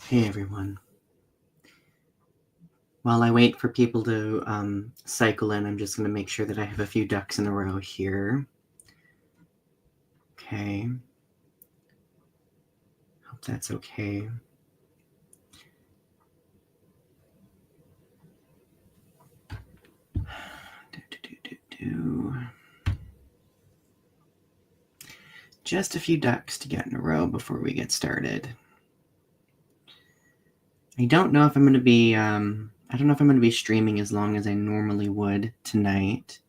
Hey everyone. While I wait for people to cycle in, I'm just going to make sure that I have a few ducks in a row here. Okay. Hope that's okay. Just a few ducks to get in a row before we get started. I don't know if I'm going to be streaming as long as I normally would tonight.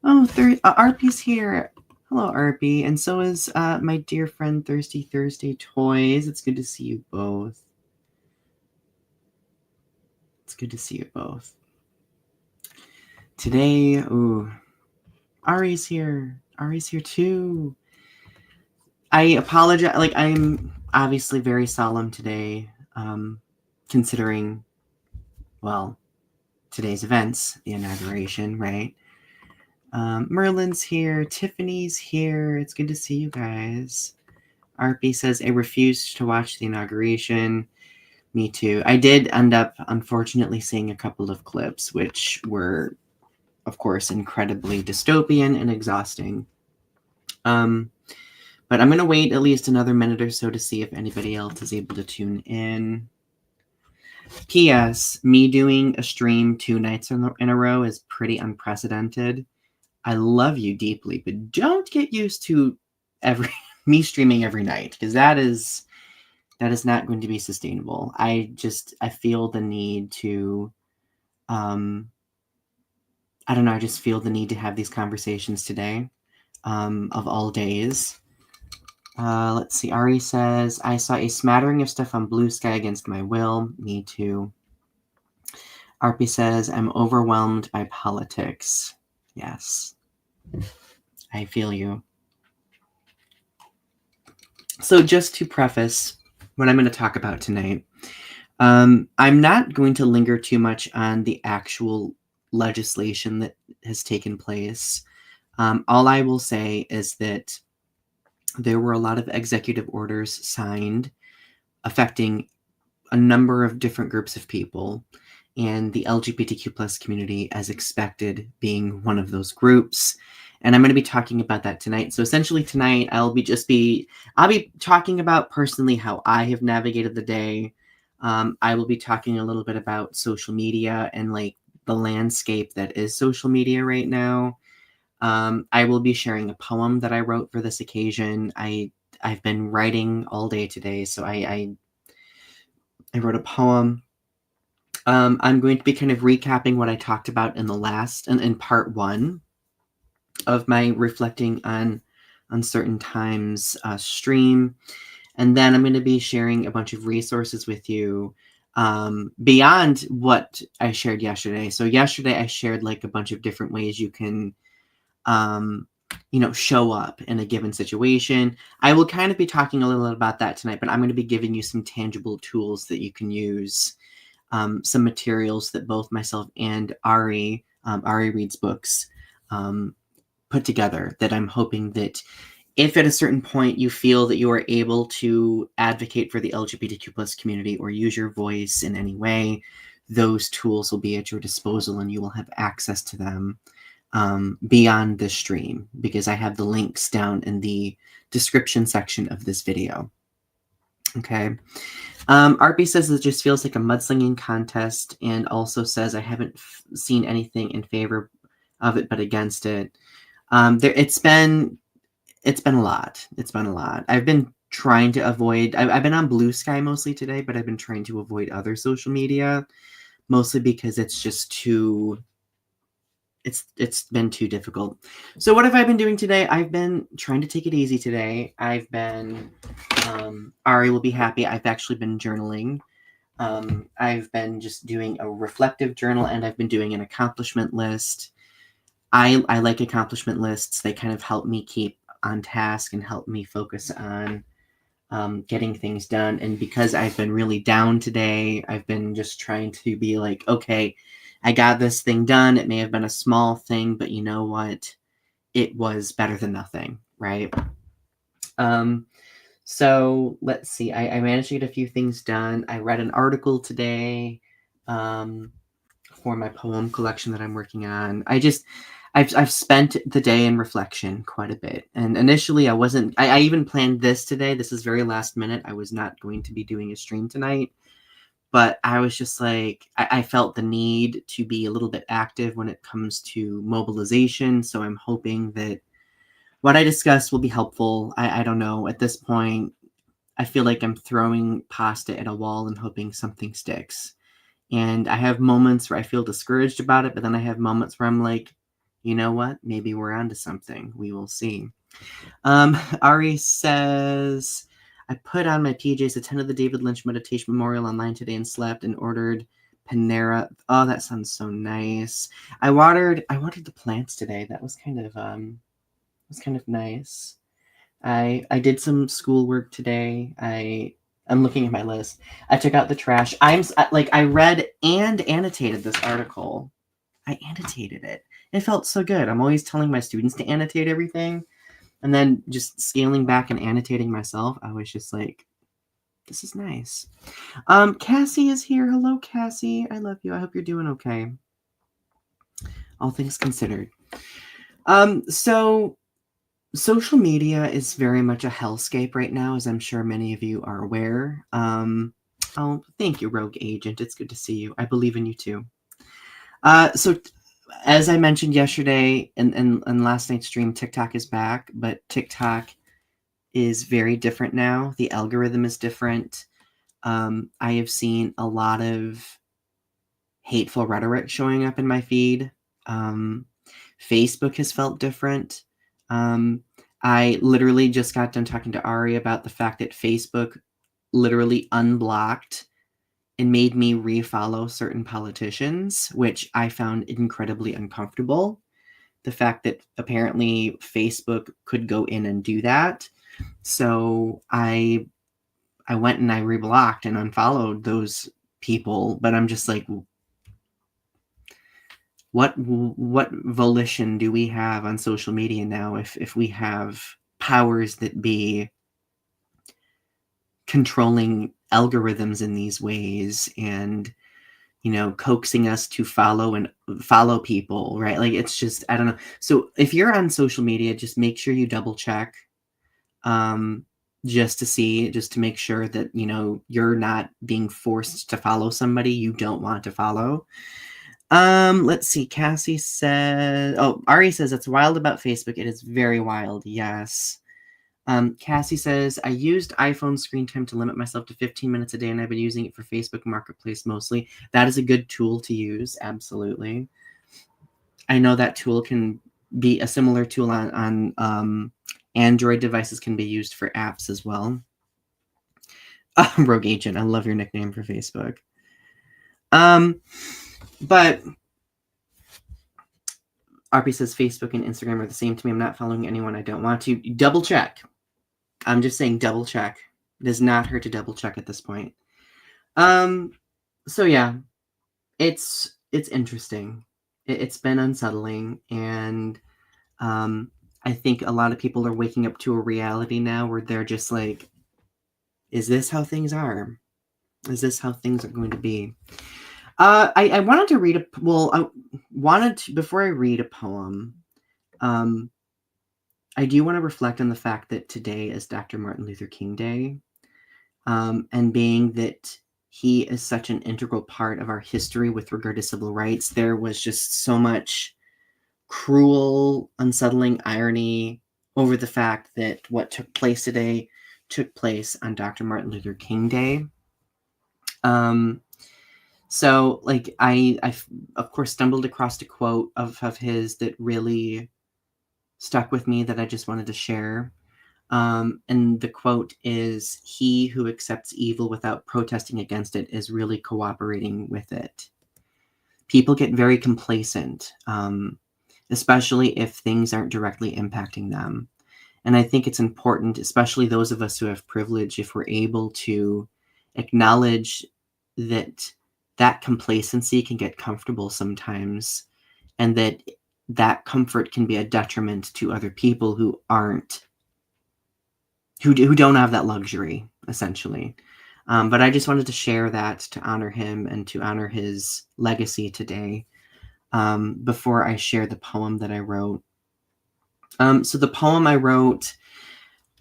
Oh, Arpy's here. Hello, Arpy. And so is my dear friend Thirsty Thursday Toys. It's good to see you both. It's good to see you both. Today, Ari's here. Ari's here too. I apologize. Like, I'm obviously very solemn today, considering, well, today's events, the inauguration, right? Merlin's here. Tiffany's here. It's good to see you guys. Arpy says, I refused to watch the inauguration. Me too. I did end up, unfortunately, seeing a couple of clips, which were, of course, incredibly dystopian and exhausting. But I'm going to wait at least another minute or so to see if anybody else is able to tune in. P.S. Me doing a stream 2 nights in a row is pretty unprecedented. I love you deeply, but don't get used to me streaming every night, because that is not going to be sustainable. I feel the need to, I don't know, I just feel the need to have these conversations today, of all days. Let's see. Ari says, I saw a smattering of stuff on Blue Sky against my will. Me too. Arpy says, I'm overwhelmed by politics. Yes. I feel you. So just to preface what I'm going to talk about tonight, I'm not going to linger too much on the actual legislation that has taken place. All I will say is that there were a lot of executive orders signed affecting a number of different groups of people, and the LGBTQ plus community, as expected, being one of those groups. And I'm going to be talking about that tonight. So essentially tonight, I'll be talking about personally how I have navigated the day. I will be talking a little bit about social media and like the landscape that is social media right now. I will be sharing a poem that I wrote for this occasion. I've been writing all day today, so I wrote a poem. I'm going to be kind of recapping what I talked about in part 1 of my reflecting on uncertain times stream. And then I'm going to be sharing a bunch of resources with you beyond what I shared yesterday. So yesterday I shared like a bunch of different ways you can show up in a given situation. I will kind of be talking a little bit about that tonight, but I'm going to be giving you some tangible tools that you can use, some materials that both myself and Ari Reads Books, put together, that I'm hoping that if at a certain point you feel that you are able to advocate for the LGBTQ plus community or use your voice in any way, those tools will be at your disposal and you will have access to them beyond the stream, because I have the links down in the description section of this video. Okay. Arpy says it just feels like a mudslinging contest, and also says I haven't seen anything in favor of it but against it. It's been a lot. It's been a lot. I've been trying to avoid. I've been on Blue Sky mostly today, but I've been trying to avoid other social media, mostly because it's just too. It's been too difficult. So what have I been doing today? I've been trying to take it easy today. I've been, Ari will be happy, I've actually been journaling. I've been just doing a reflective journal, and I've been doing an accomplishment list. I like accomplishment lists. They kind of help me keep on task and help me focus on getting things done. And because I've been really down today, I've been just trying to be like, okay, I got this thing done. It may have been a small thing, but you know what? It was better than nothing, right? So let's see. I managed to get a few things done. I read an article today for my poem collection that I'm working on. I've spent the day in reflection quite a bit. And initially I even planned this today. This is very last minute. I was not going to be doing a stream tonight, but I was just like, I felt the need to be a little bit active when it comes to mobilization. So I'm hoping that what I discuss will be helpful. I don't know. At this point, I feel like I'm throwing pasta at a wall and hoping something sticks. And I have moments where I feel discouraged about it, but then I have moments where I'm like, you know what? Maybe we're onto something. We will see. Ari says, I put on my PJs, attended the David Lynch Meditation Memorial online today and slept and ordered Panera. Oh, that sounds so nice. I watered the plants today. That was kind of nice. I did some schoolwork today. I'm looking at my list. I took out the trash. I read and annotated this article. I annotated it. It felt so good. I'm always telling my students to annotate everything, and then just scaling back and annotating myself. I was just like, this is nice. Cassie is here. Hello, Cassie. I love you. I hope you're doing okay. All things considered. So social media is very much a hellscape right now, as I'm sure many of you are aware. Oh, thank you, Rogue Agent. It's good to see you. I believe in you too. So as I mentioned yesterday and last night's stream, TikTok is back, but TikTok is very different now. The algorithm is different. I have seen a lot of hateful rhetoric showing up in my feed. Facebook has felt different. I literally just got done talking to Ari about the fact that Facebook literally unblocked and made me refollow certain politicians, which I found incredibly uncomfortable. The fact that apparently Facebook could go in and do that. So I went and I reblocked and unfollowed those people, but I'm just like, what volition do we have on social media now if we have powers that be controlling algorithms in these ways and coaxing us to follow people, right? Like, it's just, I don't know. So if you're on social media, just make sure you double check, just to make sure that you're not being forced to follow somebody you don't want to follow. Let's see. Cassie says, Ari says, it's wild about Facebook. It is very wild. Yes. Cassie says, I used iPhone screen time to limit myself to 15 minutes a day, and I've been using it for Facebook Marketplace mostly. That is a good tool to use. Absolutely. I know that tool can be a similar tool on Android devices, can be used for apps as well. Rogue Agent, I love your nickname for Facebook. But RP says Facebook and Instagram are the same to me. I'm not following anyone I don't want to. Double check. I'm just saying double check. It does not hurt to double check at this point. So yeah, it's interesting. It's been unsettling, and I think a lot of people are waking up to a reality now where they're just like, is this how things are? Is this how things are going to be? I wanted to read before I read a poem, I do want to reflect on the fact that today is Dr. Martin Luther King Day, and being that he is such an integral part of our history with regard to civil rights, there was just so much cruel, unsettling irony over the fact that what took place today took place on Dr. Martin Luther King Day. So, like, I of course stumbled across a quote of his that really stuck with me that I just wanted to share. And the quote is, "He who accepts evil without protesting against it is really cooperating with it." People get very complacent, especially if things aren't directly impacting them. And I think it's important, especially those of us who have privilege, if we're able to acknowledge that complacency can get comfortable sometimes, and that comfort can be a detriment to other people who aren't who don't have that luxury, essentially. But I just wanted to share that to honor him and to honor his legacy today, before I share the poem that I wrote. So the poem I wrote,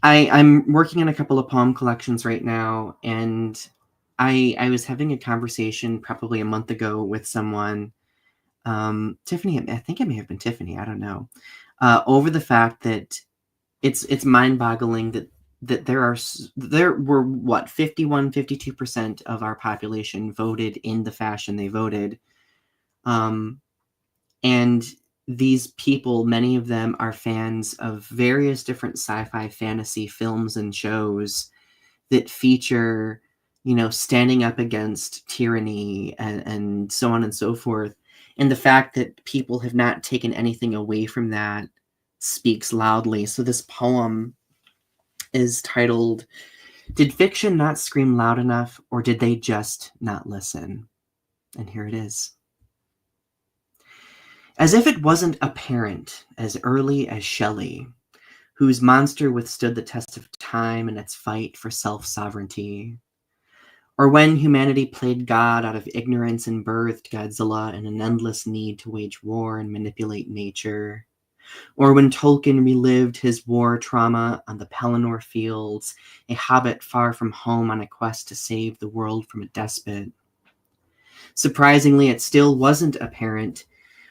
I'm working on a couple of poem collections right now, and I was having a conversation probably a month ago with someone, Tiffany, I think it may have been Tiffany, I don't know, over the fact that it's mind-boggling that there were what 51-52% of our population voted in the fashion they voted, and these people, many of them are fans of various different sci-fi fantasy films and shows that feature, standing up against tyranny and so on and so forth. And the fact that people have not taken anything away from that speaks loudly. So this poem is titled, "Did Fiction Not Scream Loud Enough, or Did They Just Not Listen?" And here it is. As if it wasn't apparent as early as Shelley, whose monster withstood the test of time in its fight for self-sovereignty, or when humanity played God out of ignorance and birthed Godzilla in an endless need to wage war and manipulate nature, or when Tolkien relived his war trauma on the Pelennor fields, a hobbit far from home on a quest to save the world from a despot. Surprisingly, it still wasn't apparent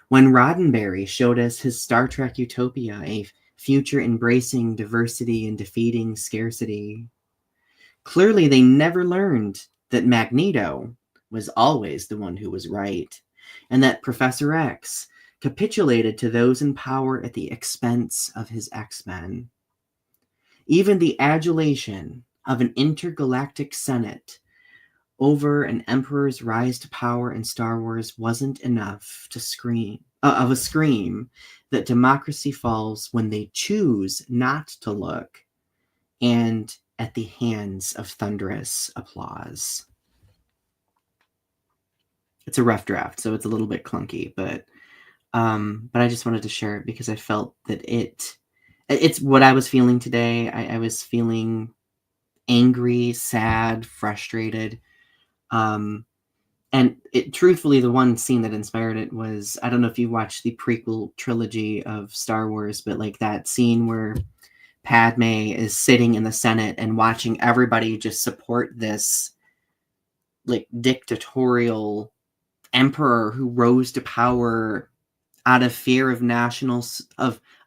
when Roddenberry showed us his Star Trek Utopia, a future embracing diversity and defeating scarcity. Clearly, they never learned that Magneto was always the one who was right, and that Professor X capitulated to those in power at the expense of his X-Men. Even the adulation of an intergalactic Senate over an emperor's rise to power in Star Wars wasn't enough to scream that democracy falls when they choose not to look, and at the hands of thunderous applause. It's a rough draft, so it's a little bit clunky, but I just wanted to share it because I felt that it's what I was feeling today. I was feeling angry, sad, frustrated. And truthfully, the one scene that inspired it was, I don't know if you watched the prequel trilogy of Star Wars, but like that scene where Padme is sitting in the Senate and watching everybody just support this like dictatorial emperor who rose to power out of fear of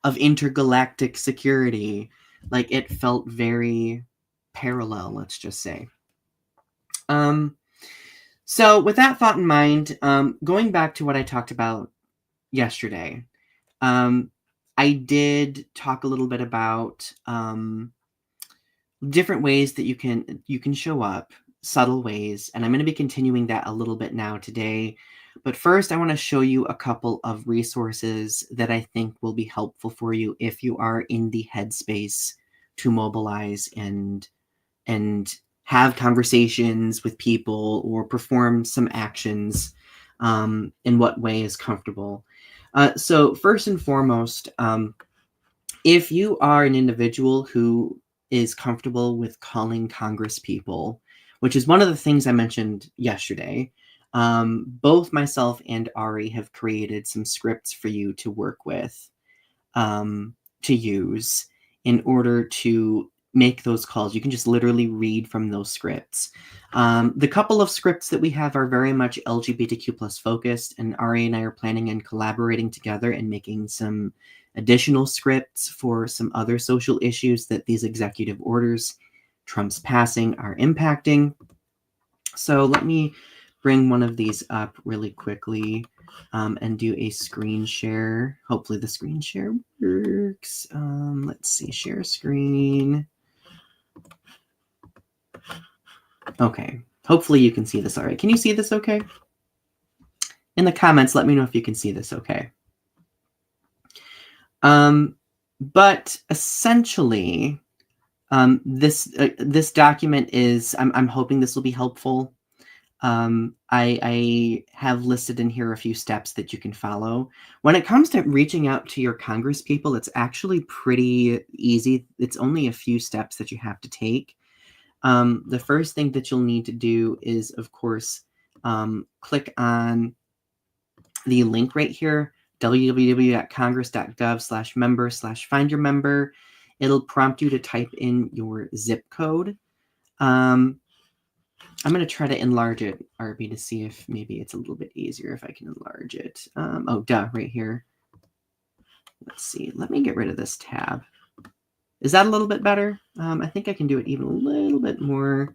of intergalactic security. Like, it felt very parallel, let's just say. So with that thought in mind, going back to what I talked about yesterday, I did talk a little bit about different ways that you can show up, subtle ways, and I'm going to be continuing that a little bit now today. But first, I want to show you a couple of resources that I think will be helpful for you if you are in the headspace to mobilize and have conversations with people or perform some actions in what way is comfortable. So first and foremost, if you are an individual who is comfortable with calling Congress people, which is one of the things I mentioned yesterday, both myself and Ari have created some scripts for you to work with, to use in order to make those calls. You can just literally read from those scripts. The couple of scripts that we have are very much LGBTQ plus focused, and Ari and I are planning on collaborating together and making some additional scripts for some other social issues that these executive orders Trump's passing are impacting. So let me bring one of these up really quickly and do a screen share. Hopefully the screen share works. Let's see, share screen. Okay, hopefully you can see this all right. Can you see this okay? In the comments, let me know if you can see this okay. But essentially, this document is, I'm hoping this will be helpful. I have listed in here a few steps that you can follow. When it comes to reaching out to your Congress people, it's actually pretty easy. It's only a few steps that you have to take. The first thing that you'll need to do is, of course, click on the link right here, www.congress.gov/member/find-your-member. It'll prompt you to type in your zip code. I'm going to try to enlarge it, RB, to see if maybe it's a little bit easier if I can enlarge it. Right here. Let's see. Let me get rid of this tab. Is that a little bit better? I think I can do it even a little bit more.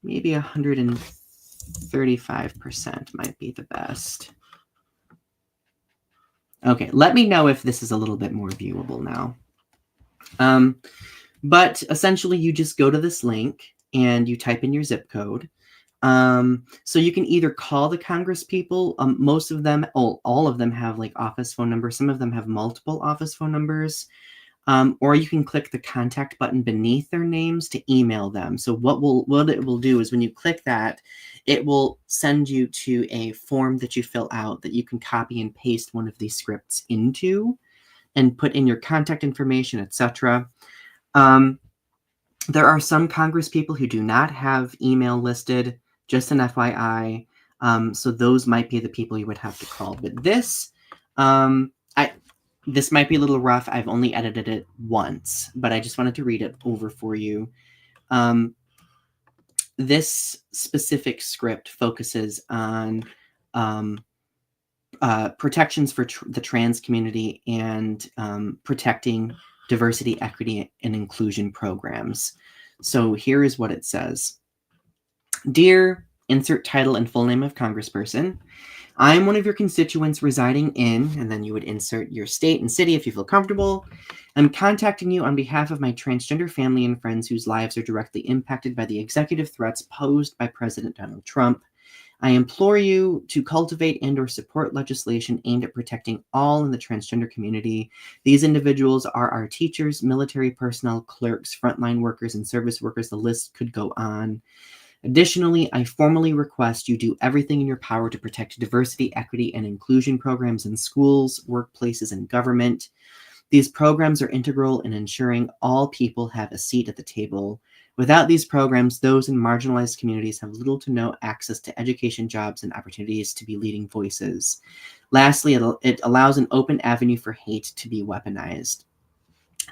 Maybe 135% might be the best. Okay, let me know if this is a little bit more viewable now. But essentially, you just go to this link and you type in your zip code. So you can either call the Congress people. Most of them, all of them have like office phone numbers. Some of them have multiple office phone numbers. Or you can click the contact button beneath their names to email them. So what it will do is when you click that, it will send you to a form that you fill out that you can copy and paste one of these scripts into and put in your contact information, etc. There are some Congress people who do not have email listed, just an FYI. So those might be the people you would have to call. But this might be a little rough. I've only edited it once, but I just wanted to read it over for you. This specific script focuses on protections for the trans community and protecting diversity, equity, and inclusion programs. So here is what it says. Dear, insert title and full name of congressperson. I am one of your constituents residing in, and then you would insert your state and city if you feel comfortable. I'm contacting you on behalf of my transgender family and friends whose lives are directly impacted by the executive threats posed by President Donald Trump. I implore you to cultivate and/or support legislation aimed at protecting all in the transgender community. These individuals are our teachers, military personnel, clerks, frontline workers, and service workers. The list could go on. Additionally, I formally request you do everything in your power to protect diversity, equity, and inclusion programs in schools, workplaces, and government. These programs are integral in ensuring all people have a seat at the table. Without these programs, those in marginalized communities have little to no access to education, jobs, and opportunities to be leading voices. Lastly, it allows an open avenue for hate to be weaponized.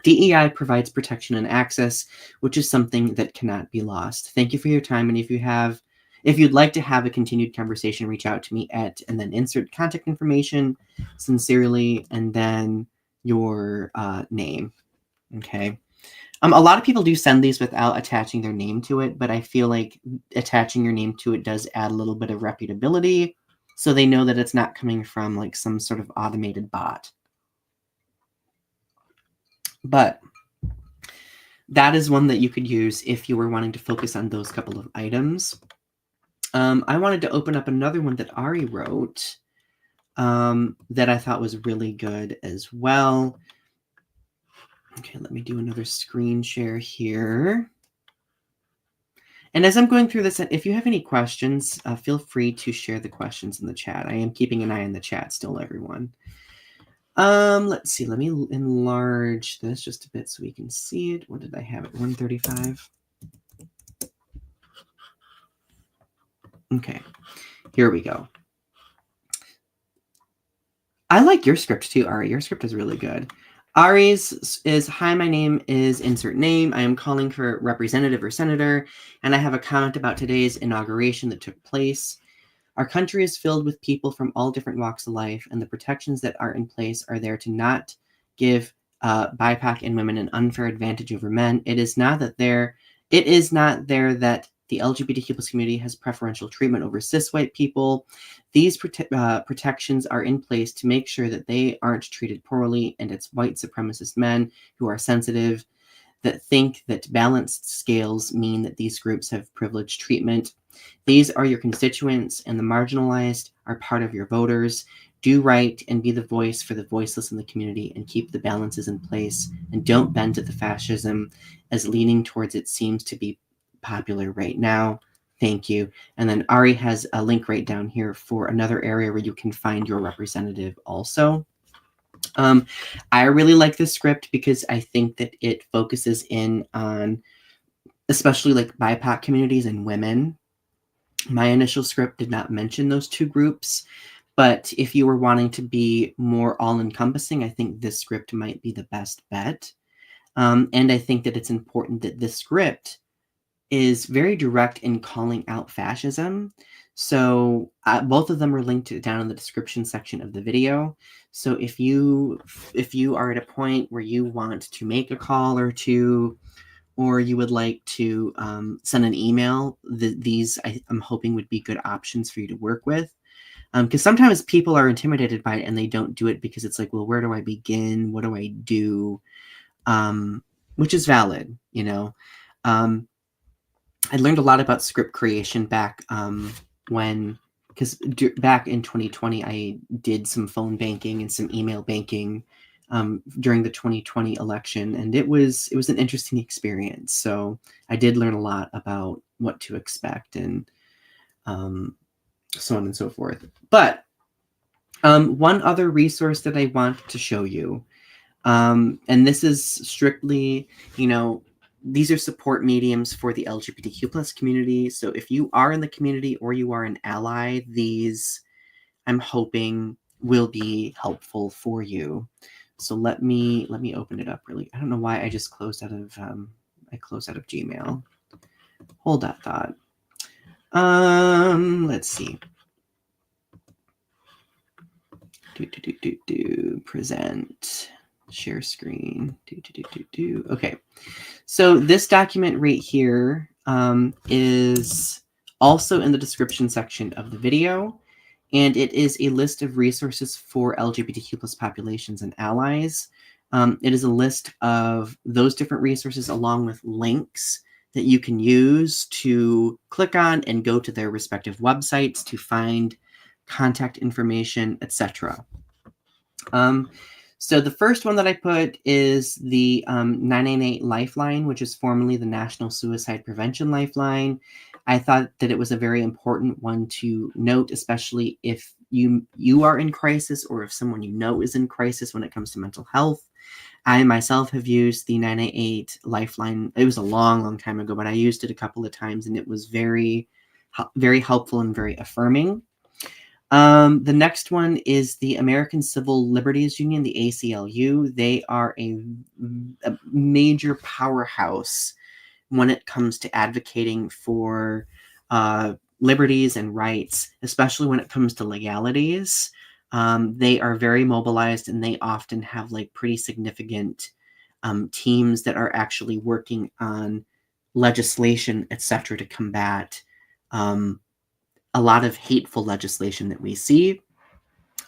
DEI provides protection and access, which is something that cannot be lost. Thank you for your time. And if you'd like to have a continued conversation, reach out to me at, and then insert contact information, sincerely, and then your name. Okay. A lot of people do send these without attaching their name to it, but I feel like attaching your name to it does add a little bit of reputability, so they know that it's not coming from like some sort of automated bot. But that is one that you could use if you were wanting to focus on those couple of items. I wanted to open up another one that Ari wrote that I thought was really good as well. Okay, let me do another screen share here. And as I'm going through this, if you have any questions, feel free to share the questions in the chat. I am keeping an eye on the chat still, everyone. Let's see. Let me enlarge this just a bit so we can see it. What did I have at 135? Okay, here we go. I like your script too, Ari. Your script is really good. Ari's is, hi, my name is insert name. I am calling for representative or senator, and I have a comment about today's inauguration that took place. Our country is filled with people from all different walks of life, and the protections that are in place are there to not give BIPOC and women an unfair advantage over men. It is not there that the LGBTQ community has preferential treatment over cis white people. These protections are in place to make sure that they aren't treated poorly, and it's white supremacist men who are sensitive that think that balanced scales mean that these groups have privileged treatment. These are your constituents, and the marginalized are part of your voters. Do right and be the voice for the voiceless in the community, and keep the balances in place, and don't bend to the fascism as leaning towards it seems to be popular right now. Thank you. And then Ari has a link right down here for another area where you can find your representative also. I really like this script because I think that it focuses in on especially like BIPOC communities and women. My initial script did not mention those two groups, but if you were wanting to be more all-encompassing, I think this script might be the best bet. And I think that it's important that this script is very direct in calling out fascism. So both of them are linked down in the description section of the video. So if you are at a point where you want to make a call or two, or you would like to send an email, these I'm hoping would be good options for you to work with. Because sometimes people are intimidated by it and they don't do it because it's like, well, where do I begin? What do I do? Which is valid, you know. I learned a lot about script creation back because back in 2020, I did some phone banking and some email banking during the 2020 election, and it was an interesting experience. So I did learn a lot about what to expect and so on and so forth. But one other resource that I want to show you, and this is strictly, these are support mediums for the LGBTQ plus community. So if you are in the community or you are an ally, these I'm hoping will be helpful for you. So let me open it up really. I don't know why I just closed out of Gmail. Hold that thought. Let's see. Present. Share screen. Okay. So this document right here is also in the description section of the video. And it is a list of resources for LGBTQ plus populations and allies. It is a list of those different resources along with links that you can use to click on and go to their respective websites to find contact information, etc. So the first one that I put is the 988 Lifeline, which is formerly the National Suicide Prevention Lifeline. I thought that it was a very important one to note, especially if you are in crisis or if someone you know is in crisis when it comes to mental health. I myself have used the 988 Lifeline. It was a long, long time ago, but I used it a couple of times, and it was very, very helpful and very affirming. The next one is the American Civil Liberties Union, the ACLU. They are a major powerhouse when it comes to advocating for liberties and rights, especially when it comes to legalities. They are very mobilized, and they often have like pretty significant teams that are actually working on legislation, etc., to combat a lot of hateful legislation that we see.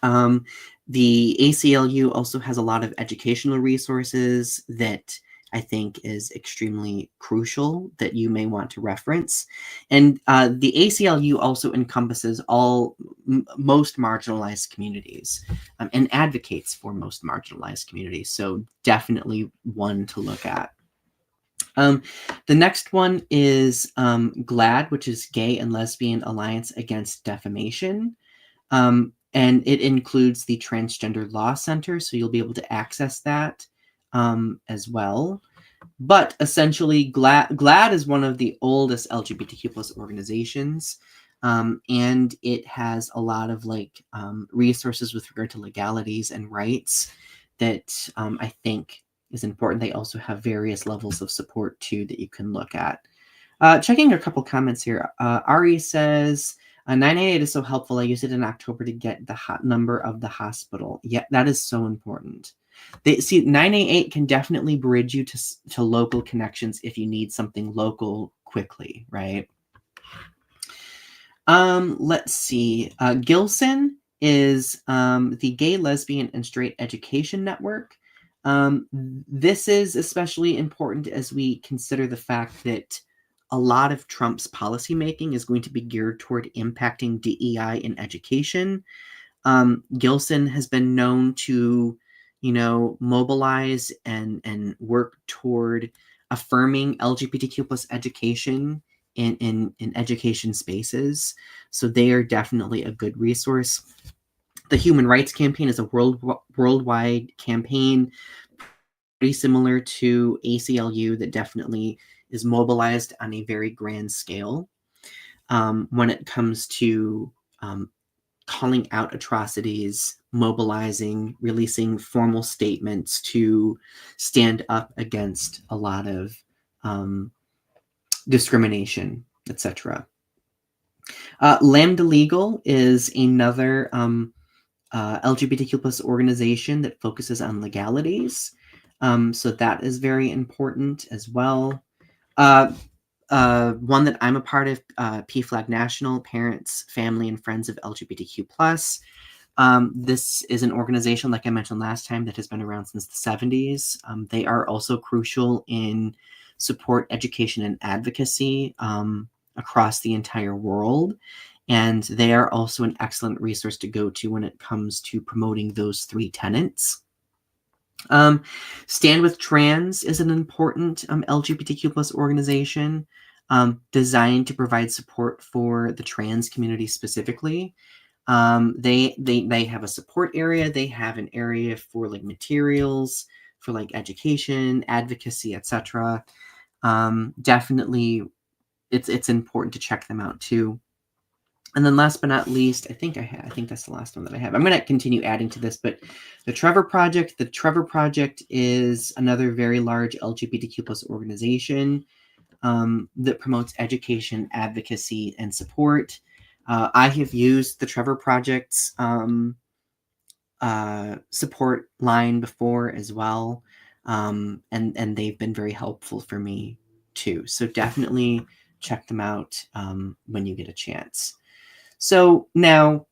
The ACLU also has a lot of educational resources that I think is extremely crucial that you may want to reference. And the ACLU also encompasses most marginalized communities and advocates for most marginalized communities. So definitely one to look at. The next one is GLAD, which is Gay and Lesbian Alliance Against Defamation. And it includes the Transgender Law Center, so you'll be able to access that as well. But essentially, GLAD is one of the oldest LGBTQ plus organizations, and it has a lot of resources with regard to legalities and rights that I think is important. They also have various levels of support too that you can look at. Checking a couple comments here. Ari says, 988 is so helpful. I used it in October to get the hot number of the hospital. Yeah, that is so important. 988 can definitely bridge you to local connections if you need something local quickly, right? Let's see. Gilson is the Gay, Lesbian, and Straight Education Network. This is especially important as we consider the fact that a lot of Trump's policymaking is going to be geared toward impacting DEI in education. Gilson has been known to, mobilize and work toward affirming LGBTQ plus education in education spaces. So they are definitely a good resource. The Human Rights Campaign is a worldwide campaign, pretty similar to ACLU, that definitely is mobilized on a very grand scale when it comes to calling out atrocities, mobilizing, releasing formal statements to stand up against a lot of discrimination, etc. Lambda Legal is another LGBTQ plus organization that focuses on legalities. So that is very important as well. One that I'm a part of, PFLAG National, Parents, Family, and Friends of LGBTQ+. This is an organization, like I mentioned last time, that has been around since the 70s. They are also crucial in support, education, and advocacy across the entire world. And they are also an excellent resource to go to when it comes to promoting those three tenets. Stand with Trans is an important LGBTQ plus organization designed to provide support for the trans community specifically. They have a support area. They have an area for like materials, for like education, advocacy, etc. Definitely, it's important to check them out too. And then last but not least, I think that's the last one that I have. I'm going to continue adding to this, but the Trevor Project. The Trevor Project is another very large LGBTQ plus organization that promotes education, advocacy, and support. I have used the Trevor Project's support line before as well, and they've been very helpful for me too. So definitely check them out when you get a chance. So now,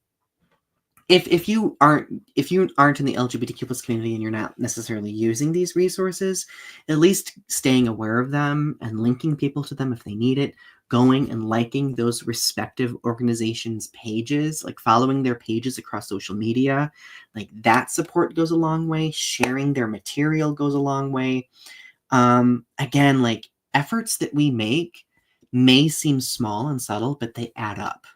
if you aren't in the LGBTQ plus community and you're not necessarily using these resources, at least staying aware of them and linking people to them if they need it, going and liking those respective organizations' pages, like following their pages across social media, like that support goes a long way. Sharing their material goes a long way. Again, like efforts that we make may seem small and subtle, but they add up.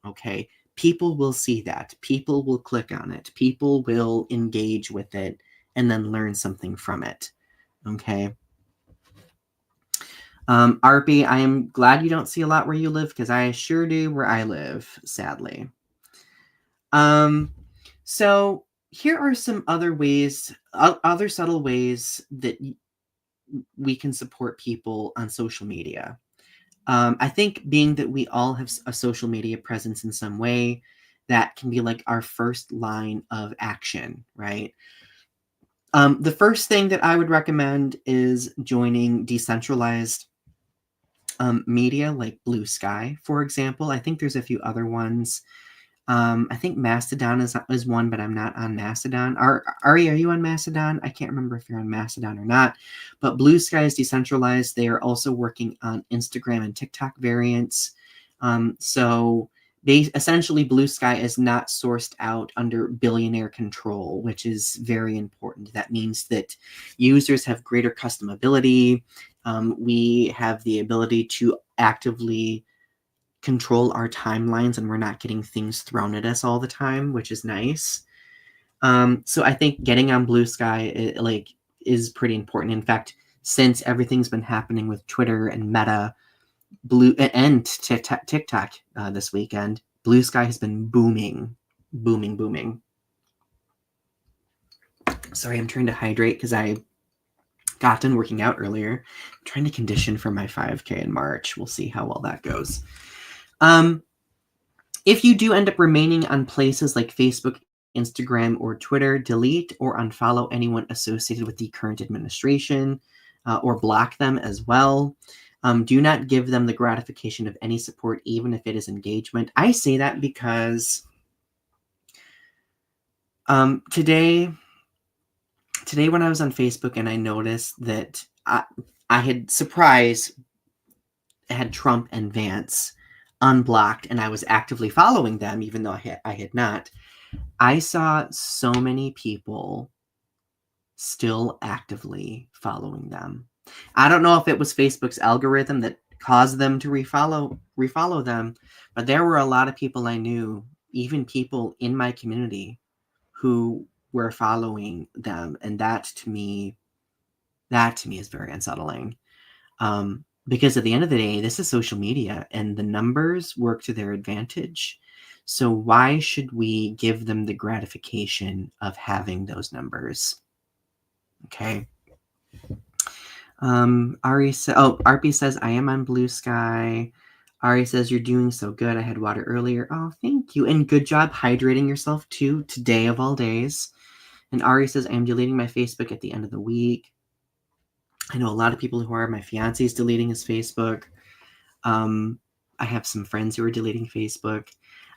Okay, people will see that. People will click on it. People will engage with it and then learn something from it. Okay. Arpy, I am glad you don't see a lot where you live, because I sure do where I live, sadly. So here are some other ways, other subtle ways that we can support people on social media. I think being that we all have a social media presence in some way, that can be like our first line of action, right? The first thing that I would recommend is joining decentralized media like Blue Sky, for example. I think there's a few other ones. I think Mastodon is one, but I'm not on Mastodon. Ari, are you on Mastodon? I can't remember if you're on Mastodon or not. But Blue Sky is decentralized. They are also working on Instagram and TikTok variants. So essentially, Blue Sky is not sourced out under billionaire control, which is very important. That means that users have greater customability. We have the ability to actively control our timelines, and we're not getting things thrown at us all the time, which is nice. So I think getting on Blue Sky is pretty important. In fact, since everything's been happening with Twitter and Meta, and TikTok this weekend, Blue Sky has been booming. Sorry, I'm trying to hydrate because I got done working out earlier. I'm trying to condition for my 5K in March. We'll see how well that goes. If you do end up remaining on places like Facebook, Instagram, or Twitter, delete or unfollow anyone associated with the current administration, or block them as well. Do not give them the gratification of any support, even if it is engagement. I say that because today when I was on Facebook and I noticed that I had had Trump and Vance unblocked, and I was actively following them, even though I had not. I saw so many people still actively following them. I don't know if it was Facebook's algorithm that caused them to refollow them. But there were a lot of people I knew, even people in my community, who were following them, and that to me is very unsettling. Because at the end of the day, this is social media, and the numbers work to their advantage. So why should we give them the gratification of having those numbers? Okay. RP says, I am on Blue Sky. Ari says, you're doing so good. I had water earlier. Oh, thank you. And good job hydrating yourself too, today of all days. And Ari says, I am deleting my Facebook at the end of the week. I know a lot of people who are. My fiance is deleting his Facebook. I have some friends who are deleting Facebook.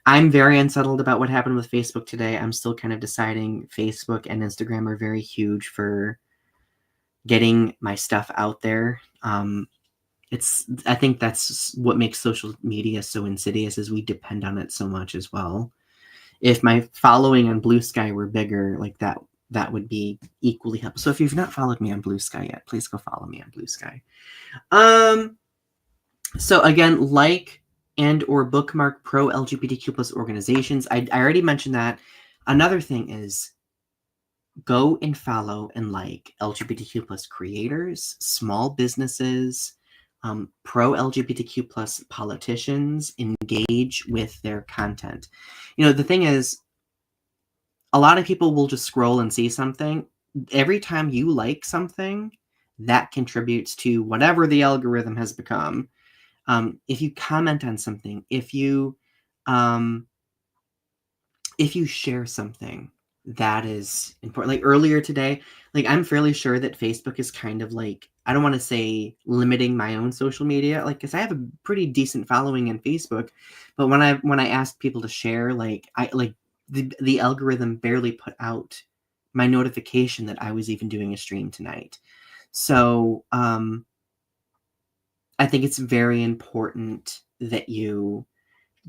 I'm very unsettled about what happened with Facebook today. I'm still kind of deciding. Facebook and Instagram are very huge for getting my stuff out there. I think that's what makes social media so insidious, is we depend on it so much as well. If my following on Blue Sky were bigger, like that would be equally helpful. So if you've not followed me on Blue Sky yet, please go follow me on Blue Sky. So again, like and or bookmark pro LGBTQ plus organizations. I already mentioned that. Another thing is, go and follow and like LGBTQ plus creators, small businesses, pro LGBTQ plus politicians. Engage with their content. The thing is, a lot of people will just scroll and see something. Every time you like something, that contributes to whatever the algorithm has become. If you comment on something, if you share something, that is important. Like earlier today, like I'm fairly sure that Facebook is kind of like, I don't want to say limiting my own social media, like, because I have a pretty decent following in Facebook, but when I asked people to share, like the algorithm barely put out my notification that I was even doing a stream tonight. So I think it's very important that you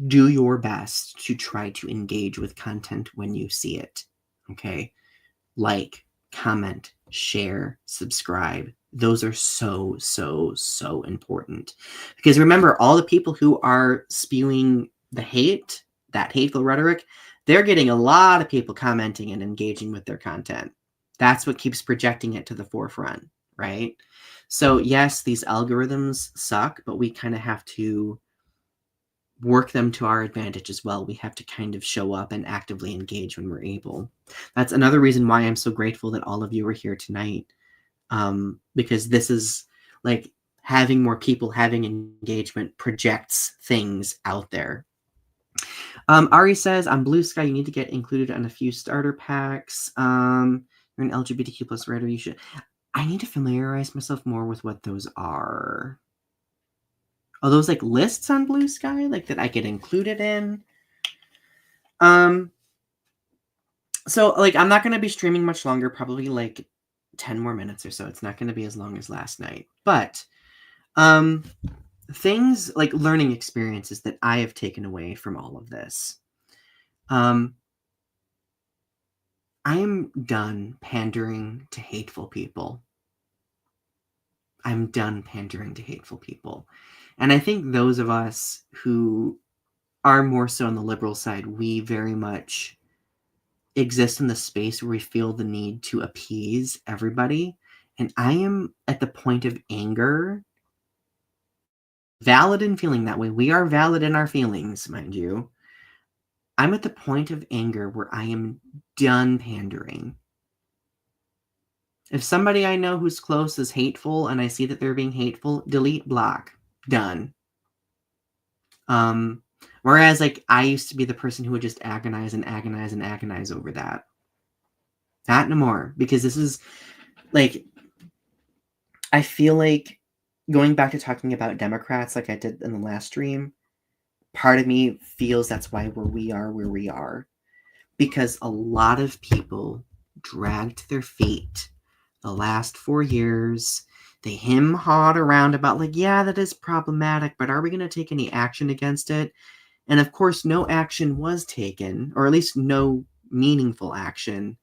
do your best to try to engage with content when you see it. Okay. Like, comment, share, subscribe. Those are so, so, so important. Because remember, all the people who are spewing the hate, that hateful rhetoric, they're getting a lot of people commenting and engaging with their content. That's what keeps projecting it to the forefront, right? So yes, these algorithms suck, but we kind of have to work them to our advantage as well. We have to kind of show up and actively engage when we're able. That's another reason why I'm so grateful that all of you are here tonight, because this is like having more people having engagement projects things out there. Ari says, on Blue Sky, you need to get included on a few starter packs. You're an LGBTQ plus writer. You should. I need to familiarize myself more with what those are. Are those like lists on Blue Sky, like that I get included in? So like I'm not going to be streaming much longer, probably like 10 more minutes or so. It's not going to be as long as last night. But things like learning experiences that I have taken away from all of this. I am done pandering to hateful people. I'm done pandering to hateful people. And I think those of us who are more so on the liberal side, we very much exist in the space where we feel the need to appease everybody. And I am at the point of anger, valid in feeling that way. We are valid in our feelings, mind you. I'm at the point of anger where I am done pandering. If somebody I know who's close is hateful and I see that they're being hateful, delete, block, done. Whereas like I used to be the person who would just agonize and agonize and agonize over that. Not no more, because this is like, I feel like going back to talking about Democrats like I did in the last stream, part of me feels that's why we are where we are. Because a lot of people dragged their feet the last 4 years. They hawed around about like, yeah, that is problematic, but are we going to take any action against it? And of course, no action was taken, or at least no meaningful action.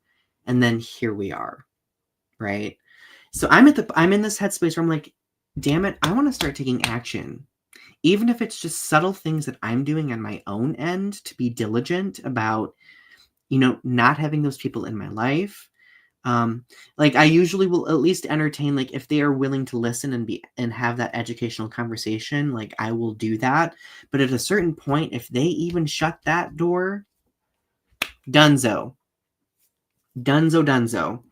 And then here we are, right? So I'm in this headspace where I'm like, damn it, I want to start taking action. Even if it's just subtle things that I'm doing on my own end to be diligent about, not having those people in my life. Like I usually will at least entertain, like if they are willing to listen and have that educational conversation, like I will do that. But at a certain point, if they even shut that door, dunzo. Dunzo.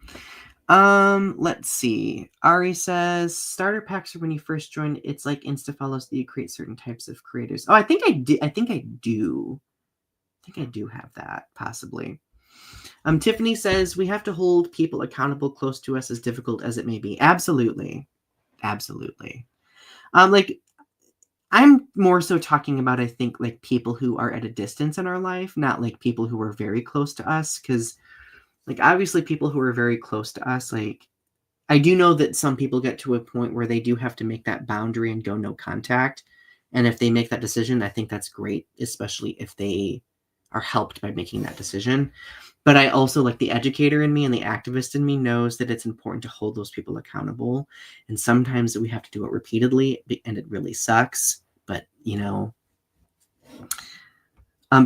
Let's see. Ari says starter packs are when you first join. It's like insta follows that you create certain types of creators. Oh, I think I do. I think I do have that possibly. Tiffany says we have to hold people accountable close to us, as difficult as it may be. Absolutely. Like I'm more so talking about, I think, like people who are at a distance in our life, not like people who are very close to us. Because like obviously people who are very close to us, like I do know that some people get to a point where they do have to make that boundary and go no contact. And if they make that decision, I think that's great, especially if they are helped by making that decision. But I also, like the educator in me and the activist in me, knows that it's important to hold those people accountable. And sometimes we have to do it repeatedly, and it really sucks. But,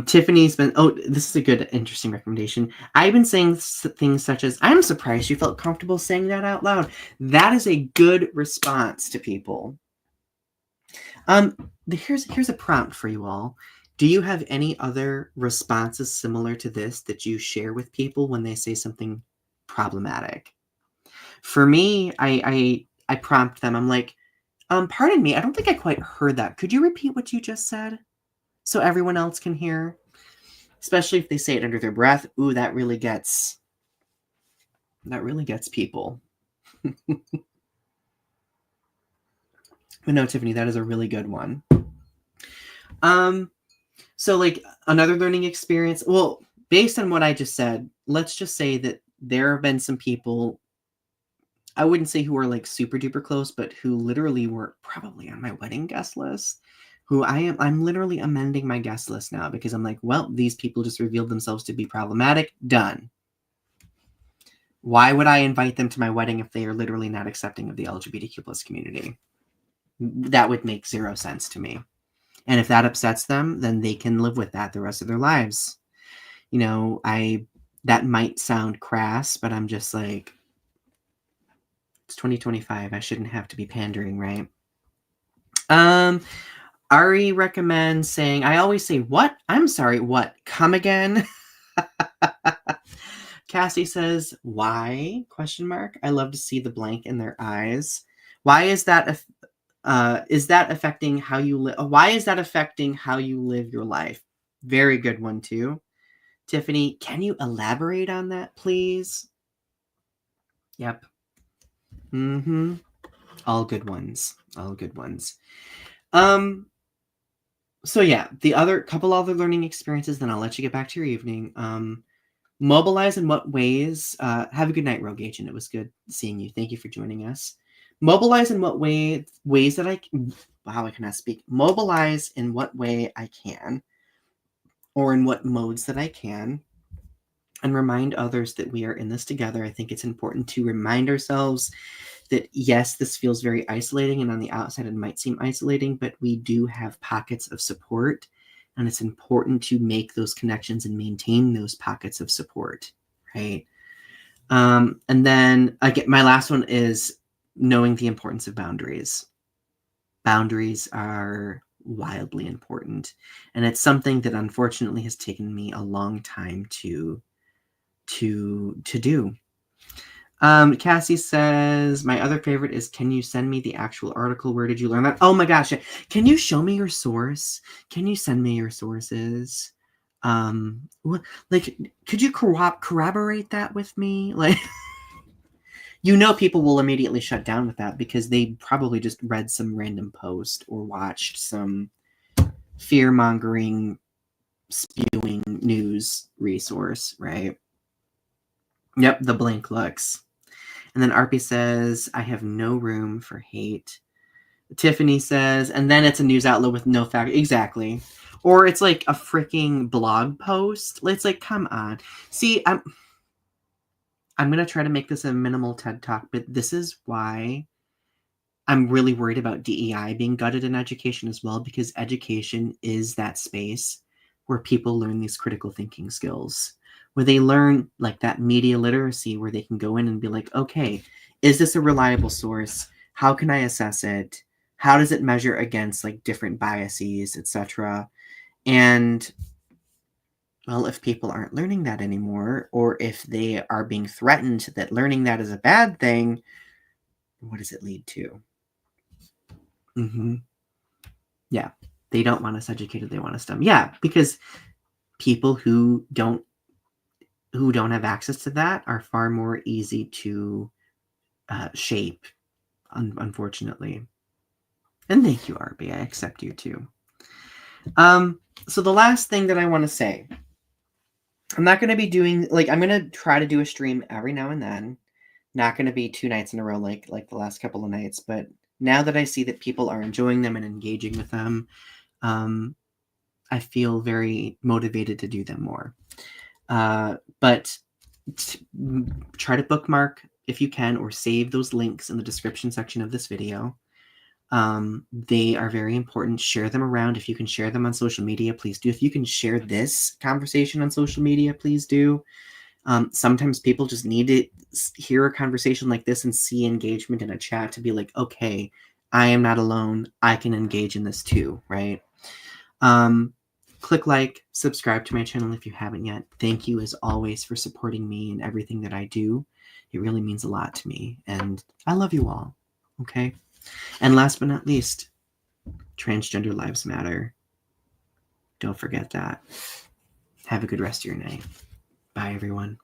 Tiffany's been, this is a good, interesting recommendation. I've been saying things such as, I'm surprised you felt comfortable saying that out loud. That is a good response to people. Here's a prompt for you all. Do you have any other responses similar to this that you share with people when they say something problematic? For me, I prompt them. I'm like, pardon me, I don't think I quite heard that. Could you repeat what you just said so everyone else can hear? Especially if they say it under their breath. Ooh, that really gets people. But no, Tiffany, that is a really good one. So like another learning experience, well, based on what I just said, let's just say that there have been some people, I wouldn't say who are like super duper close, but who literally were probably on my wedding guest list, who I'm literally amending my guest list now because I'm like, well, these people just revealed themselves to be problematic. Done. Why would I invite them to my wedding if they are literally not accepting of the LGBTQ plus community? That would make zero sense to me. And if that upsets them, then they can live with that the rest of their lives. That might sound crass, but I'm just like, it's 2025. I shouldn't have to be pandering, right? Ari recommends saying, I always say, what? I'm sorry, what? Come again? Cassie says, why? Question mark. I love to see the blank in their eyes. Why is that? Is that affecting how you live? Why is that affecting how you live your life? Very good one too. Tiffany, can you elaborate on that, please? Yep. Mm-hmm. All good ones. So yeah, the other couple other learning experiences, then I'll let you get back to your evening. Mobilize in what ways? Have a good night, Rogue Agent. It was good seeing you. Thank you for joining us. Mobilize in what ways that I cannot speak. Mobilize in what way I can, or in what modes that I can, and remind others that we are in this together. I think it's important to remind ourselves that yes, this feels very isolating, and on the outside it might seem isolating, but we do have pockets of support, and it's important to make those connections and maintain those pockets of support, right? And then again, my last one is knowing the importance of boundaries. Boundaries are wildly important, and it's something that unfortunately has taken me a long time to do. Cassie says, my other favorite is, can you send me the actual article? Where did you learn that? Oh my gosh. Can you show me your source? Can you send me your sources? Could you corroborate that with me? Like, people will immediately shut down with that because they probably just read some random post or watched some fear-mongering, spewing news resource, right? Yep, the blank looks. And then Arpy says, I have no room for hate. Tiffany says, and then it's a news outlet with no fact. Exactly. Or it's like a freaking blog post. It's like, come on. See, I'm going to try to make this a minimal TED Talk, but this is why I'm really worried about DEI being gutted in education as well, because education is that space where people learn these critical thinking skills, where they learn like that media literacy, where they can go in and be like, okay, is this a reliable source? How can I assess it? How does it measure against like different biases, etc.? And well, if people aren't learning that anymore, or if they are being threatened that learning that is a bad thing, what does it lead to? Yeah, they don't want us educated, they want us dumb. Yeah, because people who don't have access to that are far more easy to shape, unfortunately. And thank you, Arby. I accept you too. So the last thing that I want to say, I'm not going to be doing, like, I'm going to try to do a stream every now and then. Not going to be 2 nights in a row like the last couple of nights, but now that I see that people are enjoying them and engaging with them, I feel very motivated to do them more. But try to bookmark if you can, or save those links in the description section of this video. They are very important. Share them around. If you can share them on social media, please do. If you can share this conversation on social media, please do. Sometimes people just need to hear a conversation like this and see engagement in a chat to be like, okay, I am not alone. I can engage in this too, right? Click like, subscribe to my channel if you haven't yet. Thank you as always for supporting me and everything that I do. It really means a lot to me, and I love you all, okay? And last but not least, transgender lives matter. Don't forget that. Have a good rest of your night. Bye, everyone.